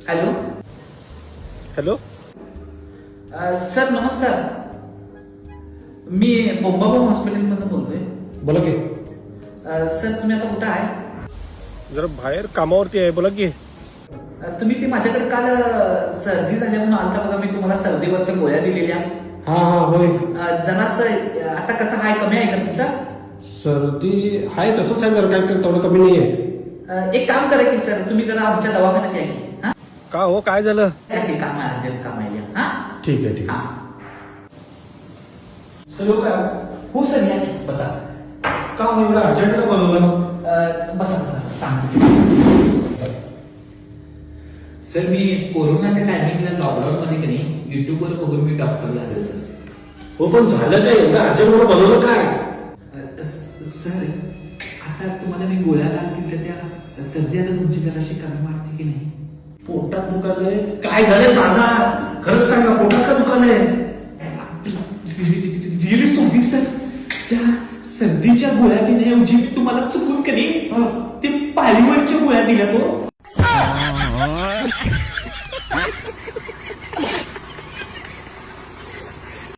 Hello. Hello. Sir नमस्कार. मी बोंबाबा हॉस्पिटलमधून बोलतोय. बोला की. सर तुम्ही आता कुठं आहे? जरा बाहेर कामावरती आहे, बोला की. तुम्ही ते माझ्याकडे काल सर्दी झाल्या म्हणून आलता बघा. मी तुम्हाला सर्दीवरच्या गोळ्या दिलेल्या. हा हा होय. जरासं आता कसं आहे, कमी आहे का तुमचा? सर्दी आहे तसंच आहे, जरा काय तेवढं कमी नाही आहे. एक काम करा की सर, तुम्ही जरा आमच्या दवाखान्यात या की. हा का हो, काय झालं? या की, काम आहे अर्जंट काम आहे. हा ठीक आहे ठीक हा. आहे. सर हो का? हो सर या की, बसा. का हो एवढं अर्जंटला बोलवलं? बसा बसा सांगतो. सर मी कोरोनाच्या टायमिंगला लॉकडाऊन मध्ये की नाही युट्यूबवर बघून मी डॉक्टर झालो सर. हो पण झालं काय, एवढं अर्जंट मला बोलवलं काय? सर आता तुम्हाला मी गोळ्या लागतील तर त्या सर्दी आता तुमची जराशी कमी वाटते की नाही? पोटात दुखालंय. काय झालंय सांगा, खरंच सांगा, पोटात का दुखालंय? Really sorry sir. त्या सर्दीच्या गोळ्या देण्याऐवजी मी तुम्हाला चुकून कधी ते पाळीवरच्या गोळ्या दिल्या तो.